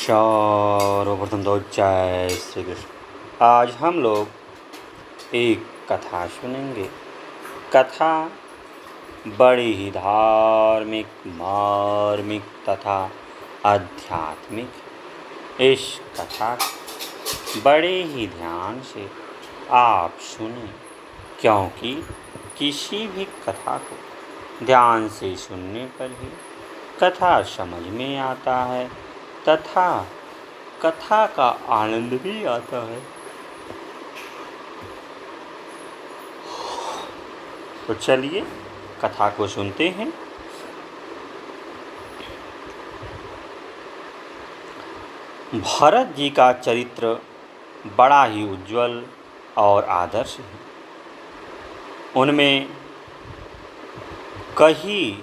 सर्वप्रथम तो जय श्री कृष्ण। आज हम लोग एक कथा सुनेंगे। कथा बड़ी ही धार्मिक, मार्मिक तथा आध्यात्मिक। इस कथा को बड़े ही ध्यान से आप सुनें, क्योंकि किसी भी कथा को ध्यान से सुनने पर ही कथा समझ में आता है तथा कथा का आनंद भी आता है। तो चलिए कथा को सुनते हैं। भरत जी का चरित्र बड़ा ही उज्जवल और आदर्श है। उनमें कहीं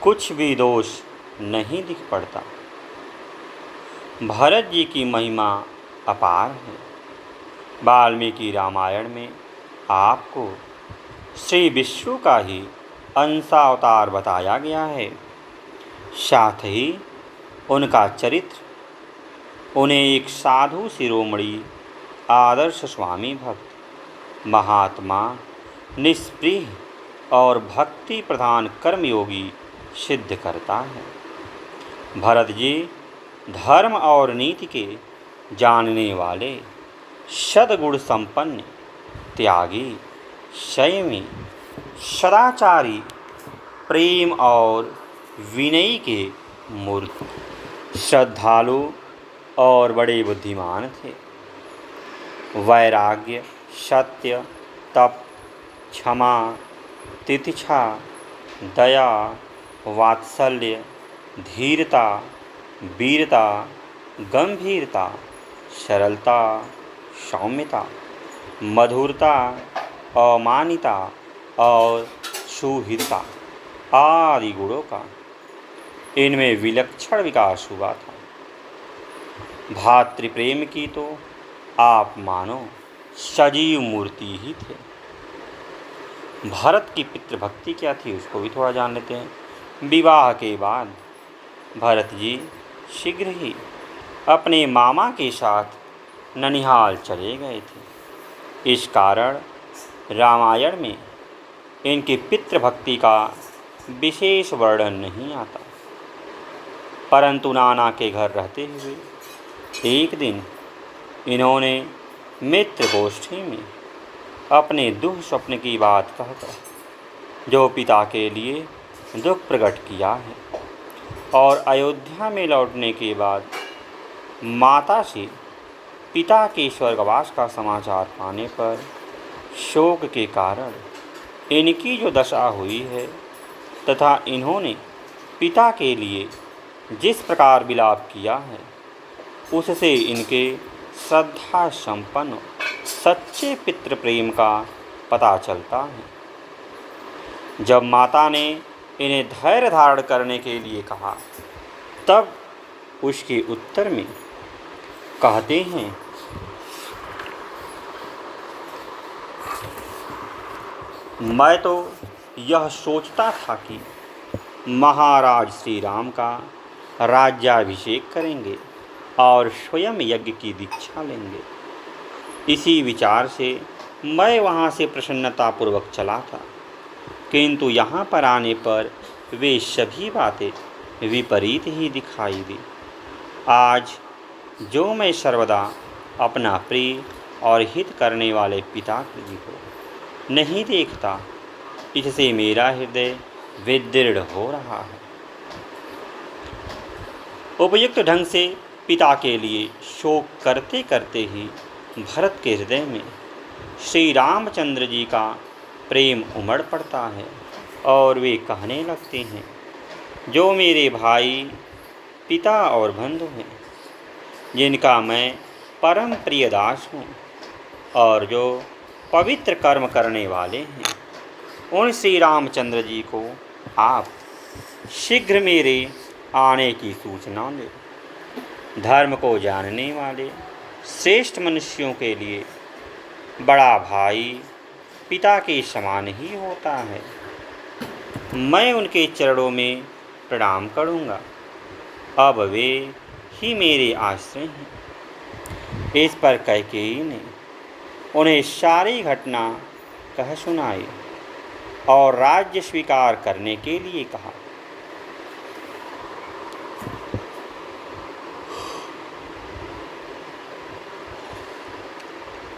कुछ भी दोष नहीं दिख पड़ता। भरत जी की महिमा अपार है। वाल्मीकि रामायण में आपको श्री विष्णु का ही अंशावतार बताया गया है। साथ ही उनका चरित्र उन्हें एक साधु शिरोमणि, आदर्श स्वामी भक्त, महात्मा, निष्पृह और भक्ति प्रधान कर्मयोगी सिद्ध करता है। भरत जी धर्म और नीति के जानने वाले, सद्गुण संपन्न, त्यागी, संयमी, सदाचारी, प्रेम और विनयी के मूर्त, श्रद्धालु और बड़े बुद्धिमान थे। वैराग्य, सत्य, तप, क्षमा, तितिक्षा, दया, वात्सल्य, धीरता, वीरता, गंभीरता, सरलता, सौम्यता, मधुरता, अमानिता और सुहृदता आदि गुणों का इनमें विलक्षण विकास हुआ था। भातृप्रेम की तो आप मानो सजीव मूर्ति ही थे। भरत की पितृभक्ति क्या थी उसको भी थोड़ा जान लेते हैं। विवाह के बाद भरत जी शीघ्र ही अपने मामा के साथ ननिहाल चले गए थे। इस कारण रामायण में इनकी पितृभक्ति का विशेष वर्णन नहीं आता। परंतु नाना के घर रहते हुए एक दिन इन्होंने मित्र गोष्ठी में अपने दुख स्वप्न की बात कहकर जो पिता के लिए दुख प्रकट किया है और अयोध्या में लौटने के बाद माता से पिता के स्वर्गवास का समाचार पाने पर शोक के कारण इनकी जो दशा हुई है तथा इन्होंने पिता के लिए जिस प्रकार विलाप किया है, उससे इनके श्रद्धा संपन्न सच्चे पितृ प्रेम का पता चलता है। जब माता ने इन्हें धैर्य धारण करने के लिए कहा, तब उसके उत्तर में कहते हैं, मैं तो यह सोचता था कि महाराज श्री राम का राज्याभिषेक करेंगे और स्वयं यज्ञ की दीक्षा लेंगे। इसी विचार से मैं वहाँ से प्रसन्नतापूर्वक चला था, किंतु यहाँ पर आने पर वे सभी बातें विपरीत ही दिखाई दी। आज जो मैं सर्वदा अपना प्रिय और हित करने वाले पिता जी को नहीं देखता, इससे मेरा हृदय विदृढ़ हो रहा है। उपयुक्त ढंग से पिता के लिए शोक करते करते ही भरत के हृदय में श्री रामचंद्र जी का प्रेम उमड़ पड़ता है और वे कहने लगते हैं, जो मेरे भाई, पिता और बंधु हैं, जिनका मैं परम प्रिय दास हूँ और जो पवित्र कर्म करने वाले हैं, उन श्री रामचंद्र जी को आप शीघ्र मेरे आने की सूचना दें। धर्म को जानने वाले श्रेष्ठ मनुष्यों के लिए बड़ा भाई पिता के समान ही होता है। मैं उनके चरणों में प्रणाम करूँगा। अब वे ही मेरे आश्रय हैं। इस पर कैकेयी ने उन्हें सारी घटना कह सुनाई और राज्य स्वीकार करने के लिए कहा।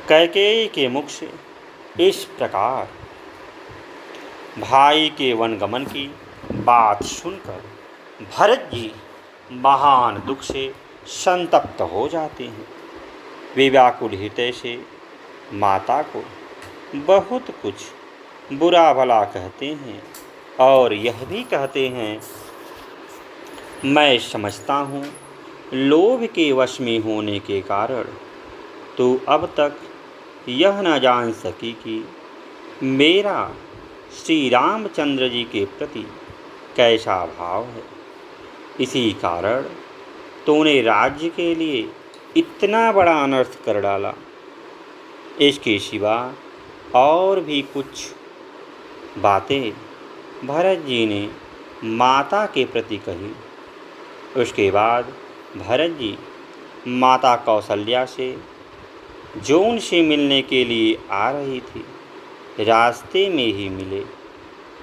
कैकेयी के मुख से इस प्रकार भाई के वनगमन की बात सुनकर भरत जी महान दुख से संतप्त हो जाते हैं। वे व्याकुल हृदय से माता को बहुत कुछ बुरा भला कहते हैं और यह भी कहते हैं, मैं समझता हूँ लोभ के वश में होने के कारण तू अब तक यह न जान सकी कि मेरा श्री रामचंद्र जी के प्रति कैसा भाव है। इसी कारण तूने राज्य के लिए इतना बड़ा अनर्थ कर डाला। इसके सिवा और भी कुछ बातें भरत जी ने माता के प्रति कही। उसके बाद भरत जी माता कौशल्या से जो उनसे मिलने के लिए आ रही थी, रास्ते में ही मिले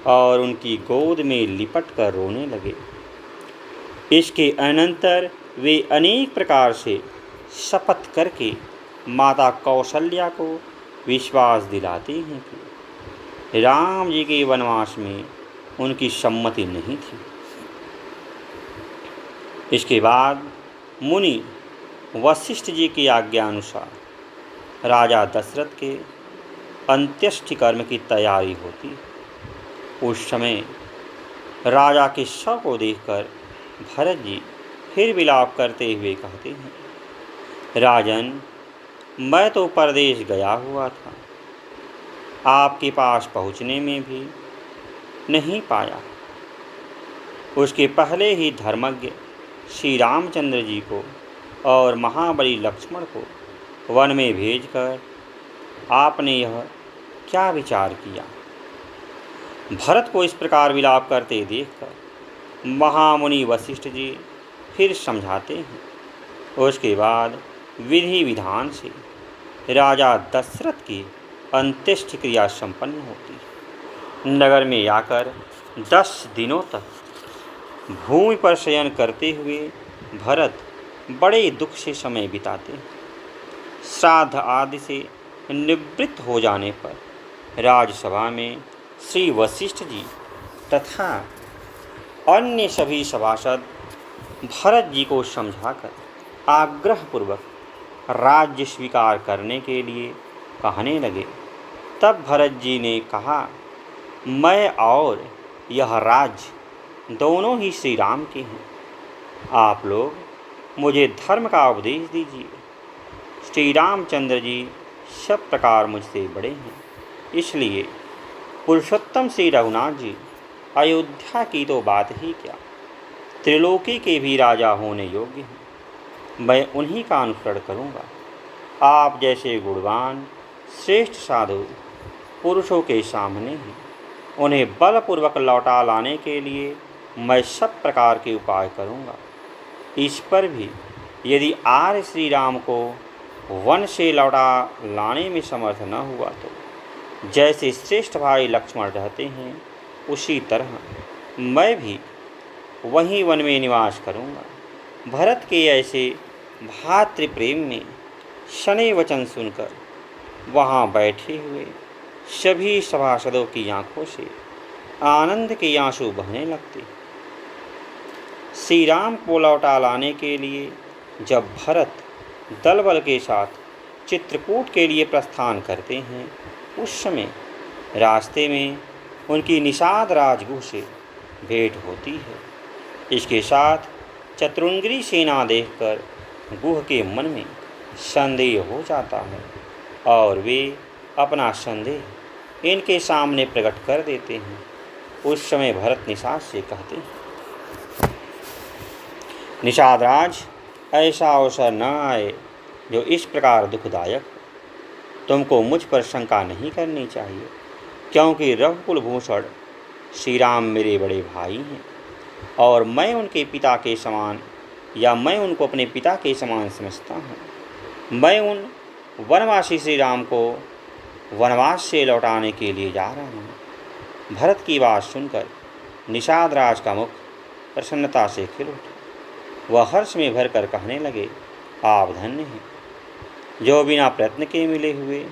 और उनकी गोद में लिपट कर रोने लगे। इसके अनंतर वे अनेक प्रकार से शपथ करके माता कौशल्या को विश्वास दिलाते हैं कि राम जी के वनवास में उनकी सम्मति नहीं थी। इसके बाद मुनि वशिष्ठ जी की आज्ञा अनुसार राजा दशरथ के अंत्येष्टि कर्म की तैयारी होती। उस समय राजा के शव को देखकर भरत जी फिर विलाप करते हुए कहते हैं, राजन, मैं तो परदेश गया हुआ था, आपके पास पहुँचने में भी नहीं पाया। उसके पहले ही धर्मज्ञ श्री रामचंद्र जी को और महाबली लक्ष्मण को वन में भेजकर आपने यह क्या विचार किया। भरत को इस प्रकार विलाप करते देखकर महामुनि वशिष्ठ जी फिर समझाते हैं। उसके बाद विधि विधान से राजा दशरथ की अंत्येष्टि क्रिया संपन्न होती। नगर में आकर 10 दिनों तक भूमि पर शयन करते हुए भरत बड़े दुख से समय बिताते। श्राद्ध आदि से निवृत्त हो जाने पर राजसभा में श्री वशिष्ठ जी तथा अन्य सभी सभासद भरत जी को समझाकर आग्रहपूर्वक राज्य स्वीकार करने के लिए कहने लगे। तब भरत जी ने कहा, मैं और यह राज्य दोनों ही श्री राम के हैं। आप लोग मुझे धर्म का उपदेश दीजिए। श्री रामचंद्र जी सब प्रकार मुझसे बड़े हैं, इसलिए पुरुषोत्तम श्री रघुनाथ जी अयोध्या की तो बात ही क्या, त्रिलोकी के भी राजा होने योग्य हैं। मैं उन्हीं का अनुसरण करूँगा। आप जैसे गुणवान श्रेष्ठ साधु पुरुषों के सामने हैं। उन्हें बलपूर्वक लौटा लाने के लिए मैं सब प्रकार के उपाय करूँगा। इस पर भी यदि आर्य श्री राम को वन से लौटा लाने में समर्थ न हुआ तो जैसे श्रेष्ठ भाई लक्ष्मण रहते हैं, उसी तरह मैं भी वहीं वन में निवास करूँगा। भरत के ऐसे भातृप्रेम में शनि वचन सुनकर वहाँ बैठे हुए सभी सभासदों की आँखों से आनंद के आंसू बहने लगते। श्री राम को लौटा लाने के लिए जब भरत दल बल के साथ चित्रकूट के लिए प्रस्थान करते हैं, उस समय रास्ते में उनकी निषाद राजगुह से भेंट होती है। इसके साथ चतुरंगी सेना देखकर गुह के मन में संदेह हो जाता है और वे अपना संदेह इनके सामने प्रकट कर देते हैं। उस समय भरत निषाद से कहते हैं, निषाद राज, ऐसा अवसर न आए जो इस प्रकार दुखदायक हो। तुमको मुझ पर शंका नहीं करनी चाहिए, क्योंकि रघुकुल भूषण श्री राम मेरे बड़े भाई हैं और मैं उनके पिता के समान या मैं उनको अपने पिता के समान समझता हूँ। मैं उन वनवासी श्री राम को वनवास से लौटाने के लिए जा रहा हूँ। भरत की बात सुनकर निषाद राज का मुख प्रसन्नता से खिल उठा। वह हर्ष में भरकर कहने लगे, आप धन्य हैं जो बिना प्रयत्न के मिले हुए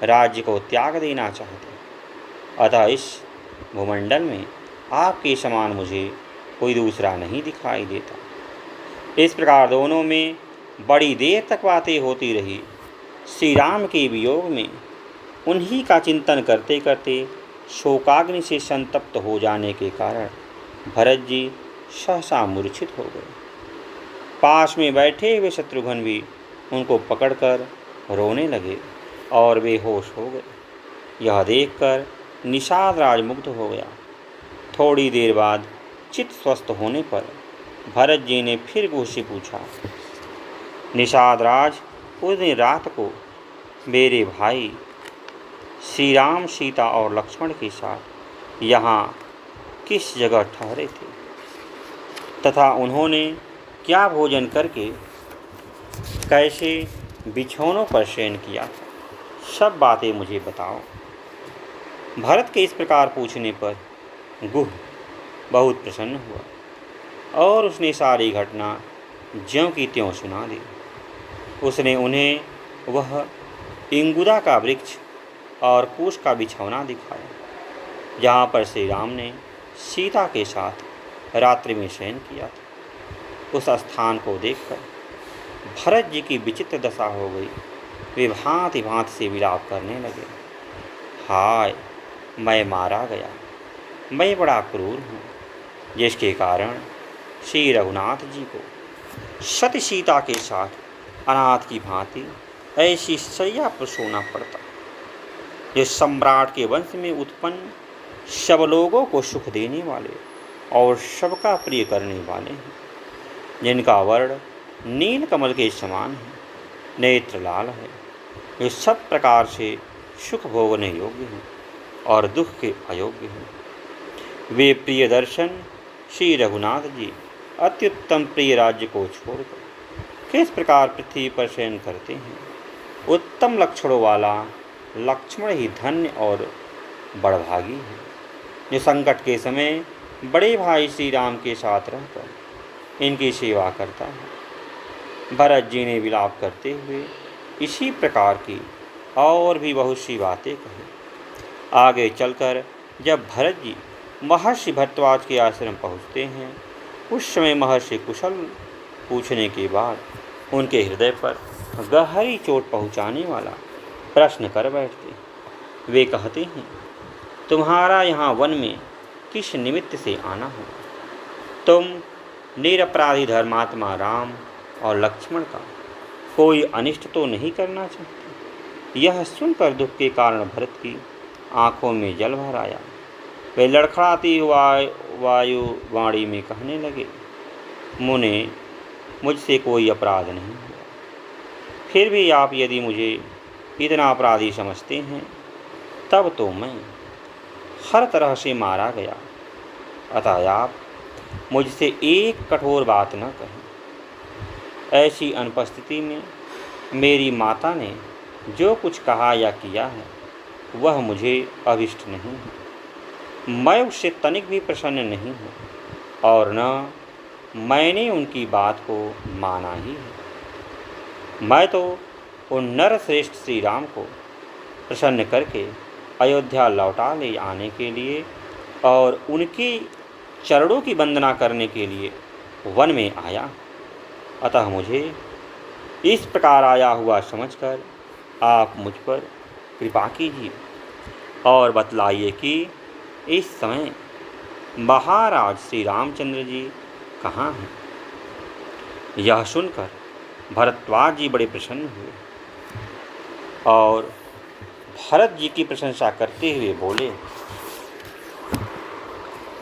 राज्य को त्याग देना चाहते। अतः इस भूमंडल में आपके समान मुझे कोई दूसरा नहीं दिखाई देता। इस प्रकार दोनों में बड़ी देर तक बातें होती रही। श्री राम के वियोग में उन्हीं का चिंतन करते करते शोकाग्नि से संतप्त हो जाने के कारण भरत जी सहसा मूर्छित हो गए। पास में बैठे हुए शत्रुघ्न भी उनको पकड़कर रोने लगे और बेहोश हो गए। यह देखकर निषाद राज मुग्ध हो गया। थोड़ी देर बाद चित्त स्वस्थ होने पर भरत जी ने फिर मुझसे पूछा, निषाद राज, उस दिन रात को मेरे भाई श्री राम, सीता और लक्ष्मण के साथ यहाँ किस जगह ठहरे थे तथा उन्होंने क्या भोजन करके कैसे बिछौनों पर शयन किया था, सब बातें मुझे बताओ। भरत के इस प्रकार पूछने पर गुह बहुत प्रसन्न हुआ और उसने सारी घटना ज्यों की त्यों सुना दी। उसने उन्हें वह इंगुदा का वृक्ष और कुश का बिछौना दिखाया जहाँ पर श्री राम ने सीता के साथ रात्रि में शयन किया था। उस स्थान को देखकर भरत जी की विचित्र दशा हो गई। वे भांति भांति से विलाप करने लगे। हाय, मैं मारा गया, मैं बड़ा क्रूर हूँ, जिसके कारण श्री रघुनाथ जी को सती सीता के साथ अनाथ की भांति ऐसी शैया पर सोना पड़ता जो सम्राट के वंश में उत्पन्न सब लोगों को सुख देने वाले और सबका प्रिय करने वाले हैं, जिनका वर्ण नील कमल के समान है, नेत्र लाल है, वे सब प्रकार से सुख भोगने योग्य हैं और दुख के अयोग्य हैं। वे प्रिय दर्शन श्री रघुनाथ जी अत्युत्तम प्रिय राज्य को छोड़कर किस प्रकार पृथ्वी पर शयन करते हैं। उत्तम लक्षणों वाला लक्ष्मण ही धन्य और बड़भागी है, जो संकट के समय बड़े भाई श्री राम के साथ रहकर इनकी सेवा करता है। भरत जी ने विलाप करते हुए इसी प्रकार की और भी बहुत सी बातें कही। आगे चलकर जब भरत जी महर्षि भरद्वाज के आश्रम पहुँचते हैं, उस समय महर्षि कुशल पूछने के बाद उनके हृदय पर गहरी चोट पहुँचाने वाला प्रश्न कर बैठते। वे कहते हैं, तुम्हारा यहाँ वन में किस निमित्त से आना हो? तुम निरपराधी धर्मात्मा राम और लक्ष्मण का कोई अनिष्ट तो नहीं करना चाहते? यह सुनकर दुख के कारण भरत की आँखों में जल भर आया। वे लड़खड़ाती वायु वाणी में कहने लगे, मुने, मुझसे कोई अपराध नहीं हुआ, फिर भी आप यदि मुझे इतना अपराधी समझते हैं तब तो मैं हर तरह से मारा गया। अतः आप मुझसे एक कठोर बात न कहें। ऐसी अनुपस्थिति में मेरी माता ने जो कुछ कहा या किया है वह मुझे अभिष्ट नहीं है। मैं उससे तनिक भी प्रसन्न नहीं हूँ और न मैंने उनकी बात को माना ही है। मैं तो उन नरश्रेष्ठ श्री राम को प्रसन्न करके अयोध्या लौटा ले आने के लिए और उनके चरणों की वंदना करने के लिए वन में आया। अतः मुझे इस प्रकार आया हुआ समझकर आप मुझ पर कृपा कीजिए और बतलाइए कि इस समय महाराज श्री रामचंद्र जी कहाँ हैं। यह सुनकर भरद्वाज जी बड़े प्रसन्न हुए और भरत जी की प्रशंसा करते हुए बोले,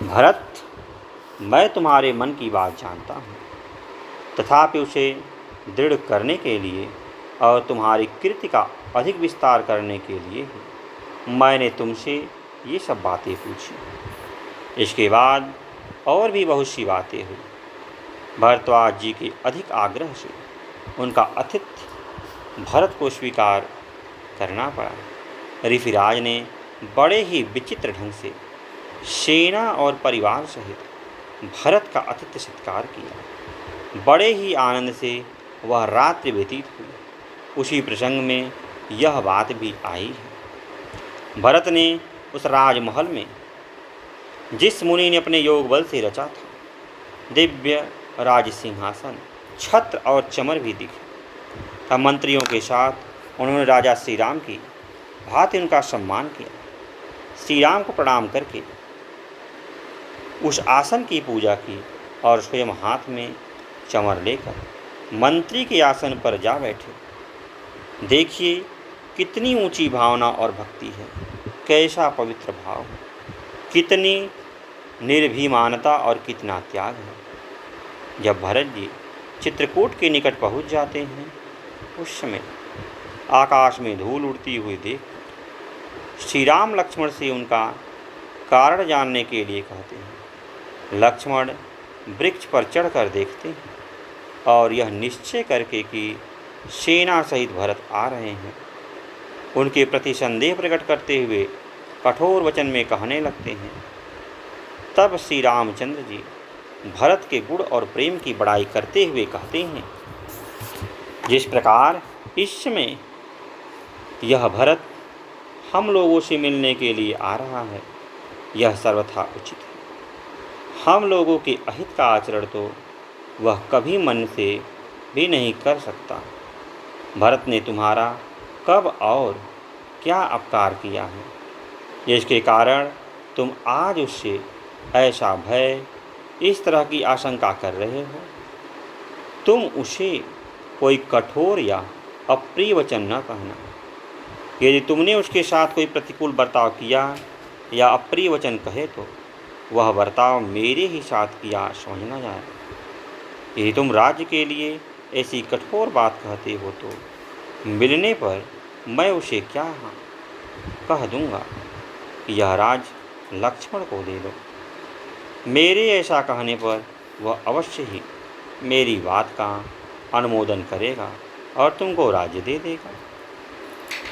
भरत, मैं तुम्हारे मन की बात जानता हूँ, तथापि उसे दृढ़ करने के लिए और तुम्हारी कीर्ति का अधिक विस्तार करने के लिए मैंने तुमसे ये सब बातें पूछी। इसके बाद और भी बहुत सी बातें हुई। भरद्वाज जी के अधिक आग्रह से उनका आतिथ्य भरत को स्वीकार करना पड़ा। ऋषिराज ने बड़े ही विचित्र ढंग से सेना और परिवार सहित भरत का आतिथ्य सत्कार किया। बड़े ही आनंद से वह रात्रि व्यतीत हुई। उसी प्रसंग में यह बात भी आई है। भरत ने उस राजमहल में जिस मुनि ने अपने योग बल से रचा था दिव्य राज सिंहासन, छत्र और चमर भी दिखे। तब मंत्रियों के साथ उन्होंने राजा श्री राम की भांति उनका सम्मान किया। श्री राम को प्रणाम करके उस आसन की पूजा की और स्वयं हाथ में चमर लेकर मंत्री के आसन पर जा बैठे। देखिए कितनी ऊंची भावना और भक्ति है, कैसा पवित्र भाव, कितनी निर्भीमानता और कितना त्याग है। जब भरत जी चित्रकूट के निकट पहुंच जाते हैं उस समय आकाश में धूल उड़ती हुई देख श्री राम लक्ष्मण से उनका कारण जानने के लिए कहते हैं। लक्ष्मण वृक्ष पर चढ़कर देखते हैं और यह निश्चय करके कि सेना सहित भरत आ रहे हैं उनके प्रति संदेह प्रकट करते हुए कठोर वचन में कहने लगते हैं। तब श्री रामचंद्र जी भरत के गुण और प्रेम की बड़ाई करते हुए कहते हैं, जिस प्रकार इस समय यह भरत हम लोगों से मिलने के लिए आ रहा है यह सर्वथा उचित है। हम लोगों के अहित का आचरण तो वह कभी मन से भी नहीं कर सकता। भरत ने तुम्हारा कब और क्या अपकार किया है जिसके कारण तुम आज उससे ऐसा भय, इस तरह की आशंका कर रहे हो। तुम उसे कोई कठोर या अप्रिय वचन न कहना। यदि तुमने उसके साथ कोई प्रतिकूल बर्ताव किया या अप्रिय वचन कहे तो वह बर्ताव मेरे ही साथ किया समझना जाए। यदि तुम राज्य के लिए ऐसी कठोर बात कहते हो तो मिलने पर मैं उसे क्या कह दूंगा कि यह राज लक्ष्मण को दे दो। मेरे ऐसा कहने पर वह अवश्य ही मेरी बात का अनुमोदन करेगा और तुमको राज्य दे देगा।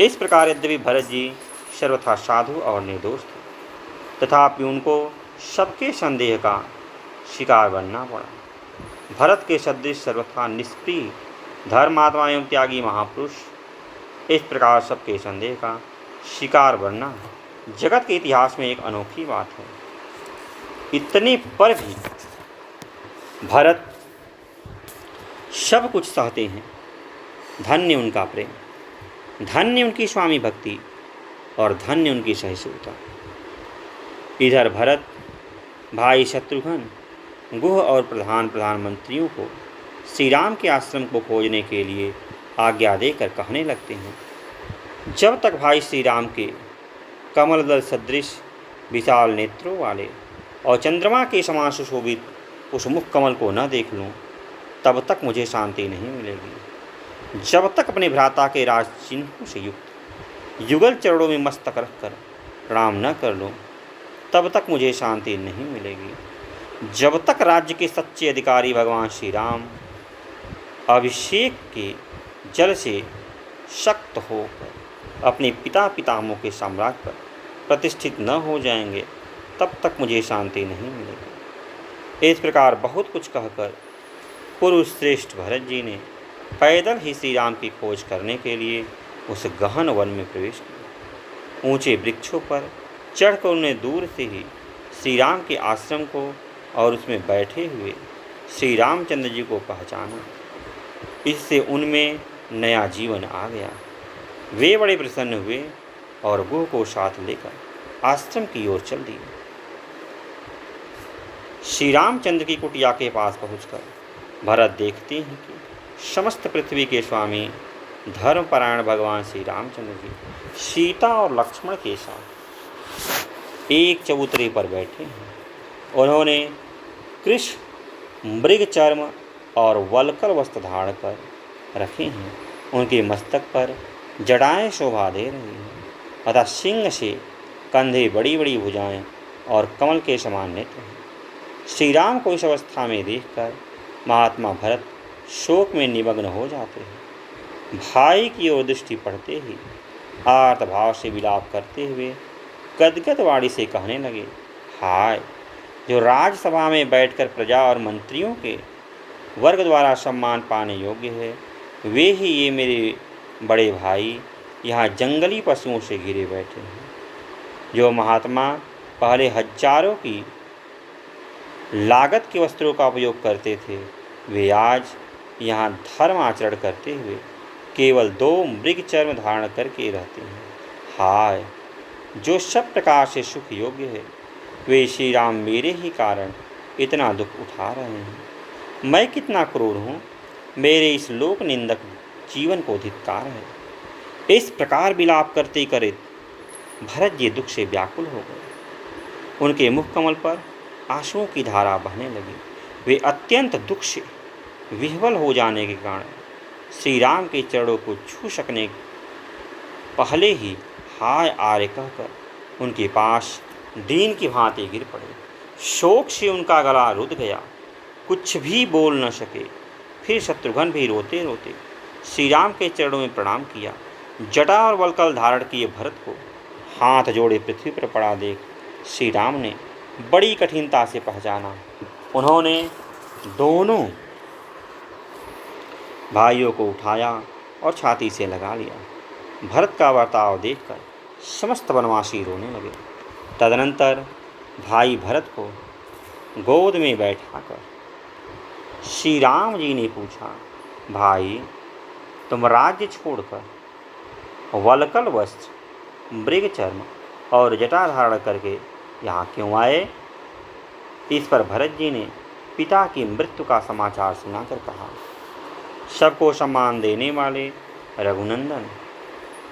इस प्रकार यद्यपि भरत जी सर्वथा साधु और निर्दोष थे तथापि उनको सबके संदेह का शिकार बनना पड़ा। भरत के सदृश सर्वथा निष्प्रिय धर्मात्मा एवं त्यागी महापुरुष इस प्रकार सबके संदेह का शिकार बनना जगत के इतिहास में एक अनोखी बात है। इतने पर भी भरत सब कुछ सहते हैं। धन्य उनका प्रेम, धन्य उनकी स्वामी भक्ति और धन्य उनकी सहिष्णुता। इधर भरत भाई शत्रुघ्न गुह और प्रधानमंत्रियों को श्री राम के आश्रम को खोजने के लिए आज्ञा देकर कहने लगते हैं, जब तक भाई श्री राम के कमल दल सदृश विशाल नेत्रों वाले और चंद्रमा के समान सुशोभित उस मुख कमल को न देख लूँ तब तक मुझे शांति नहीं मिलेगी। जब तक अपने भ्राता के राज चिन्हों से युक्त युगल चरणों में मस्तक रखकर प्रणाम न कर लूँ तब तक मुझे शांति नहीं मिलेगी। जब तक राज्य के सच्चे अधिकारी भगवान श्री राम अभिषेक के जल से शक्त होकर अपने पिता पितामहों के साम्राज्य पर प्रतिष्ठित न हो जाएंगे तब तक मुझे शांति नहीं मिलेगी। इस प्रकार बहुत कुछ कहकर पुरुष श्रेष्ठ भरत जी ने पैदल ही श्री राम की खोज करने के लिए उस गहन वन में प्रवेश किया। ऊंचे वृक्षों पर चढ़कर उन्हें दूर से ही श्री राम के आश्रम को और उसमें बैठे हुए श्री रामचंद्र जी को पहचाना। इससे उनमें नया जीवन आ गया। वे बड़े प्रसन्न हुए और गुह को साथ लेकर आश्रम की ओर चल दिए। श्री रामचंद्र की कुटिया के पास पहुंचकर भरत देखते हैं कि समस्त पृथ्वी के स्वामी धर्मपरायण भगवान श्री रामचंद्र जी सीता और लक्ष्मण के साथ एक चबूतरे पर बैठे हैं। उन्होंने कृष्ण मृग चर्म और वल्कल वस्त्र धारण कर रखे हैं। उनके मस्तक पर जड़ाएं शोभा दे रही हैं तथा सिंह से कंधे बड़ी बड़ी भुजाएं और कमल के समान नेत्र हैं। श्री राम को इस अवस्था में देखकर महात्मा भरत शोक में निमग्न हो जाते हैं। भाई की ओर दृष्टि पड़ते ही आर्त भाव से विलाप करते हुए गदगद वाणी से कहने लगे, हाय, जो राजसभा में बैठकर प्रजा और मंत्रियों के वर्ग द्वारा सम्मान पाने योग्य है, वे ही ये मेरे बड़े भाई यहाँ जंगली पशुओं से घिरे बैठे हैं। जो महात्मा पहले हजारों की लागत के वस्त्रों का उपयोग करते थे, वे आज यहाँ धर्म आचरण करते हुए केवल 2 मृग चर्म धारण करके रहते हैं। हाय, जो सब प्रकार से सुख योग्य है, वे श्री राम मेरे ही कारण इतना दुख उठा रहे हैं। मैं कितना क्रूर हूँ, मेरे इस लोक निंदक जीवन को धिक्कार है। इस प्रकार विलाप करते करे भरत जी दुख से व्याकुल हो गए। उनके मुख कमल पर आंसुओं की धारा बहने लगी। वे अत्यंत दुख से विह्वल हो जाने के कारण श्री राम के चरणों को छू सकने पहले ही हाय आर्य कहकर उनके पास दीन की भांति गिर पड़े। शोक से उनका गला रुध गया, कुछ भी बोल न सके। फिर शत्रुघ्न भी रोते रोते श्री राम के चरणों में प्रणाम किया। जटा और वल्कल धारण किए भरत को हाथ जोड़े पृथ्वी पर पड़ा देख श्री राम ने बड़ी कठिनता से पहचाना। उन्होंने दोनों भाइयों को उठाया और छाती से लगा लिया। भरत का बर्ताव देखकर समस्त वनवासी रोने लगे। तदनंतर भाई भरत को गोद में बैठाकर श्री राम जी ने पूछा, भाई, तुम राज्य छोड़कर वल्कल वस्त्र, मृग चर्म और जटा धारण करके यहाँ क्यों आए? इस पर भरत जी ने पिता की मृत्यु का समाचार सुनाकर कहा, सबको सम्मान देने वाले रघुनंदन,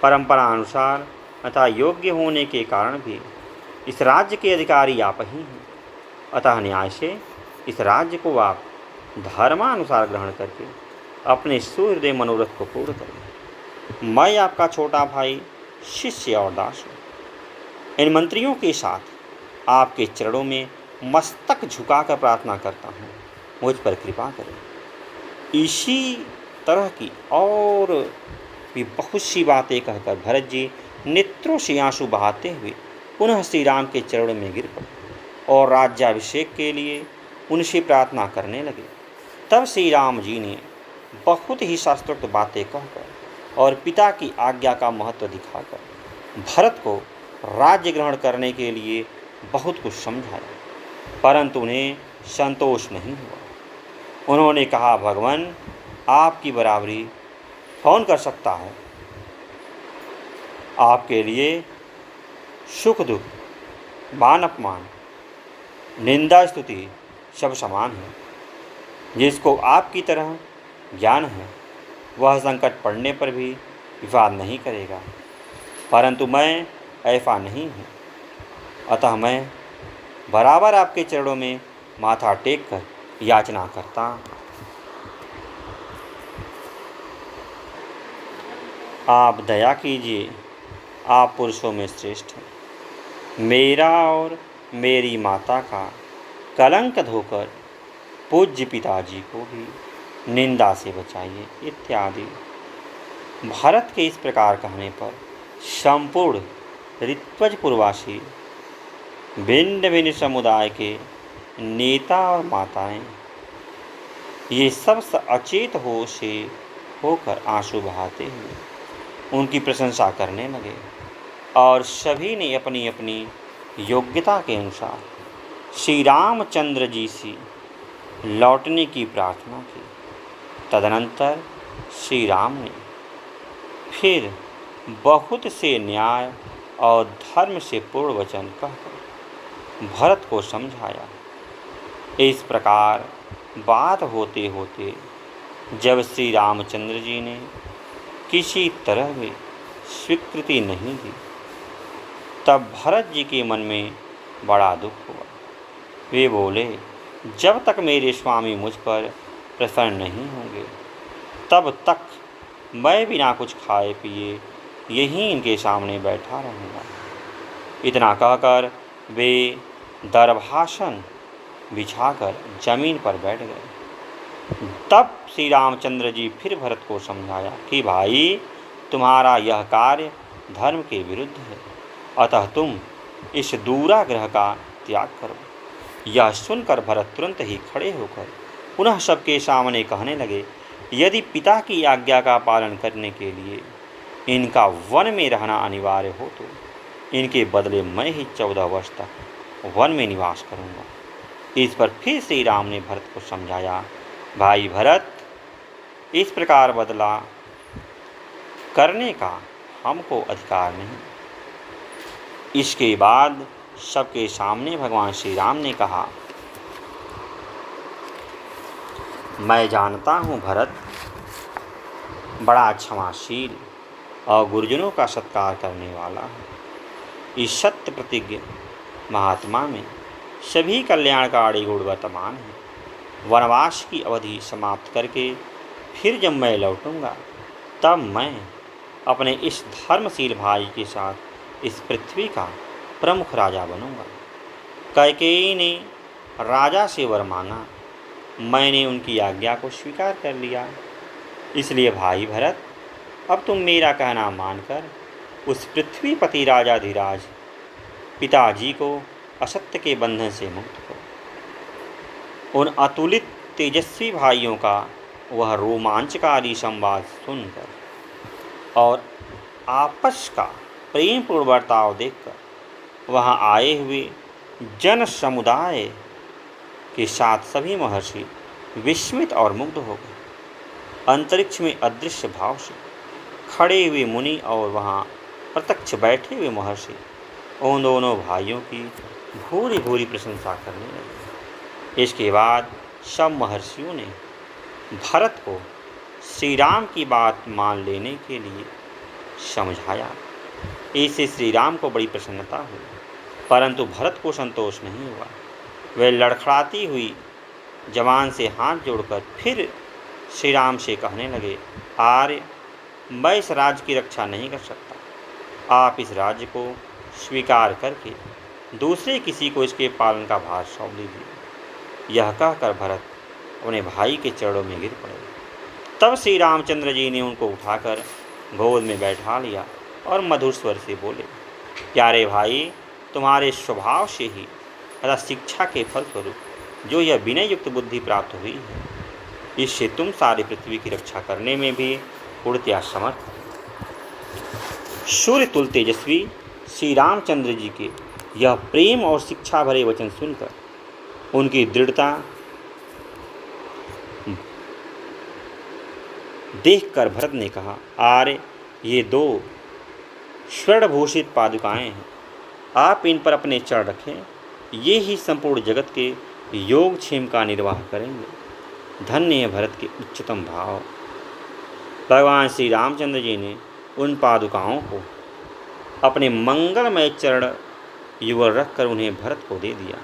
परंपरा अनुसार अतः योग्य होने के कारण भी इस राज्य के अधिकारी आप ही हैं। अतः न्याय से इस राज्य को आप धर्मानुसार ग्रहण करके अपने सुहृदय मनोरथ को पूर्ण करें। मैं आपका छोटा भाई, शिष्य और दास हूँ। इन मंत्रियों के साथ आपके चरणों में मस्तक झुकाकर प्रार्थना करता हूँ, मुझ पर कृपा करें। इसी तरह की और भी बहुत सी बातें कहकर भरत जी नेत्रों से आंसू बहाते हुए पुनः श्री राम के चरणों में गिर पड़े और राज्याभिषेक के लिए उनसे प्रार्थना करने लगे। तब श्री राम जी ने बहुत ही शास्त्रोक्त बातें कहकर और पिता की आज्ञा का महत्व दिखाकर भरत को राज्य ग्रहण करने के लिए बहुत कुछ समझाया, परंतु उन्हें संतोष नहीं हुआ। उन्होंने कहा, भगवान, आपकी बराबरी कौन कर सकता है? आपके लिए सुख दुख, मान अपमान, निंदा स्तुति सब समान है। जिसको आपकी तरह ज्ञान है, वह संकट पड़ने पर भी विवाद नहीं करेगा, परंतु मैं ऐसा नहीं हूँ। अतः मैं बराबर आपके चरणों में माथा टेक कर याचना करता। आप दया कीजिए, आप पुरुषों में श्रेष्ठ हैं। मेरा और मेरी माता का कलंक धोकर पूज्य पिताजी को भी निंदा से बचाइए इत्यादि। भारत के इस प्रकार कहने पर संपूर्ण ऋत्वजपुरवासी भिन्न भिन्न समुदाय के नेता और माताएं ये सब अचेत होकर आंसू बहाते हुए उनकी प्रशंसा करने लगे और सभी ने अपनी अपनी योग्यता के अनुसार श्री रामचंद्र जी से लौटने की प्रार्थना की। तदनंतर श्री राम ने फिर बहुत से न्याय और धर्म से पूर्ण वचन कहकर भरत को समझाया। इस प्रकार बात होते होते जब श्री रामचंद्र जी ने किसी तरह भी स्वीकृति नहीं दी, तब भरत जी के मन में बड़ा दुख हुआ। वे बोले, जब तक मेरे स्वामी मुझ पर प्रसन्न नहीं होंगे, तब तक मैं बिना कुछ खाए पिए यहीं इनके सामने बैठा रहूँगा। इतना कहकर वे दरभासन बिछाकर जमीन पर बैठ गए। तब श्री रामचंद्र जी फिर भरत को समझाया कि भाई, तुम्हारा यह कार्य धर्म के विरुद्ध है, अतः तुम इस दूराग्रह का त्याग करो। यह सुनकर भरत तुरंत ही खड़े होकर पुनः सबके सामने कहने लगे, यदि पिता की आज्ञा का पालन करने के लिए इनका वन में रहना अनिवार्य हो तो इनके बदले मैं ही 14 वर्ष तक वन में निवास करूँगा। इस पर फिर श्री राम ने भरत को समझाया, भाई भरत, इस प्रकार बदला करने का हमको अधिकार नहीं। इसके बाद सबके सामने भगवान श्री राम ने कहा, मैं जानता हूँ भरत बड़ा क्षमाशील और गुरुजनों का सत्कार करने वाला है। इस सत्य प्रतिज्ञ महात्मा में सभी कल्याणकारी गुण वर्तमान हैं। वनवास की अवधि समाप्त करके फिर जब मैं लौटूंगा तब मैं अपने इस धर्मशील भाई के साथ इस पृथ्वी का प्रमुख राजा बनूंगा। कैकेयी ने राजा से वर मांगा, मैंने उनकी आज्ञा को स्वीकार कर लिया। इसलिए भाई भरत, अब तुम मेरा कहना मानकर उस पृथ्वीपति राजाधिराज पिताजी को असत्य के बंधन से मुक्त करो। उन अतुलित तेजस्वी भाइयों का वह रोमांचकारी संवाद सुनकर और आपस का प्रेमपूर्ण बर्ताव देखकर वहाँ आए हुए जन समुदाय के साथ सभी महर्षि विस्मित और मुग्ध हो गए। अंतरिक्ष में अदृश्य भाव से खड़े हुए मुनि और वहाँ प्रत्यक्ष बैठे हुए महर्षि उन दोनों भाइयों की भूरी भूरी प्रशंसा करने लगे। इसके बाद सब महर्षियों ने भरत को श्री राम की बात मान लेने के लिए समझाया। इससे श्री राम को बड़ी प्रसन्नता हुई, परंतु भरत को संतोष नहीं हुआ। वे लड़खड़ाती हुई जवान से हाथ जोड़कर फिर श्री राम से कहने लगे, आर्य, मैं इस राज्य की रक्षा नहीं कर सकता। आप इस राज्य को स्वीकार करके दूसरे किसी को इसके पालन का भार सौंप दीजिए। यह कहकर भरत अपने भाई के चरणों में गिर पड़े। तब श्री रामचंद्र जी ने उनको उठाकर गोद में बैठा लिया और मधुर स्वर से बोले, प्यारे भाई, तुम्हारे स्वभाव से ही तथा शिक्षा के फलस्वरूप जो यह विनय युक्त बुद्धि प्राप्त हुई है, इससे तुम सारी पृथ्वी की रक्षा करने में भी पूर्णतया समर्थ हो। सूर्य तुल्य तेजस्वी श्री रामचंद्र जी के यह प्रेम और शिक्षा भरे वचन सुनकर उनकी दृढ़ता देखकर भरत ने कहा, आर्य, ये 2 स्वर्णभूषित पादुकाएं हैं। आप इन पर अपने चरण रखें, ये ही संपूर्ण जगत के योगक्षेम का निर्वाह करेंगे। धन्य है भरत के उच्चतम भाव। भगवान श्री रामचंद्र जी ने उन पादुकाओं को अपने मंगलमय चरण युगल रखकर उन्हें भरत को दे दिया।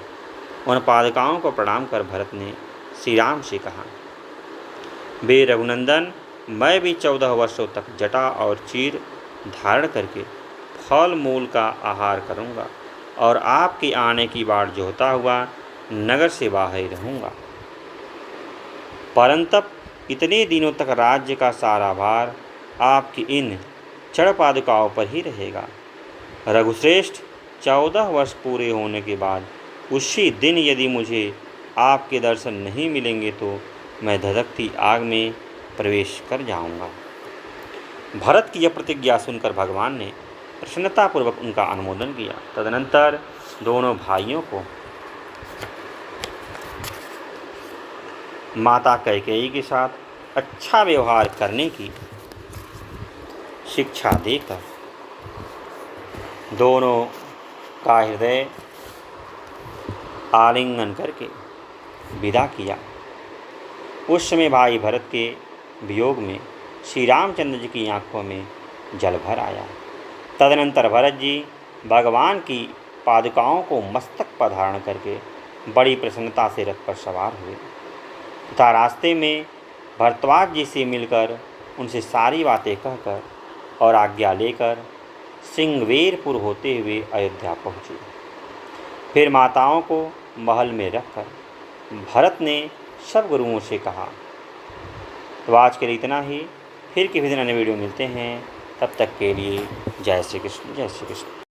उन पादुकाओं को प्रणाम कर भरत ने श्री राम से कहा, वे रघुनंदन, मैं भी 14 वर्षों तक जटा और चीर धारण करके फल मूल का आहार करूँगा और आपके आने की बाट जोहता हुआ नगर से बाहर रहूँगा। परंतप इतने दिनों तक राज्य का सारा भार आपकी इन चढ़ पादुकाओं पर ही रहेगा। रघुश्रेष्ठ, 14 वर्ष पूरे होने के बाद उसी दिन यदि मुझे आपके दर्शन नहीं मिलेंगे तो मैं धधकती आग में प्रवेश कर जाऊंगा। भरत की यह प्रतिज्ञा सुनकर भगवान ने प्रसन्नतापूर्वक उनका अनुमोदन किया। तदनंतर दोनों भाइयों को माता कैकेयी के साथ अच्छा व्यवहार करने की शिक्षा देकर दोनों का हृदय आलिंगन करके विदा किया। उस समय भाई भरत के वियोग में श्री रामचंद्र जी की आंखों में जल भर आया। तदनंतर भरत जी भगवान की पादुकाओं को मस्तक पर धारण करके बड़ी प्रसन्नता से रथ पर सवार हुए तथा रास्ते में भरद्वाज जी से मिलकर उनसे सारी बातें कहकर और आज्ञा लेकर सिंगवेरपुर होते हुए अयोध्या पहुँचे। फिर माताओं को महल में रखकर भरत ने सब गुरुओं से कहा, तो आज के लिए इतना ही, फिर किसी दिन अन्य वीडियो मिलते हैं। तब तक के लिए जय श्री कृष्ण, जय श्री कृष्ण।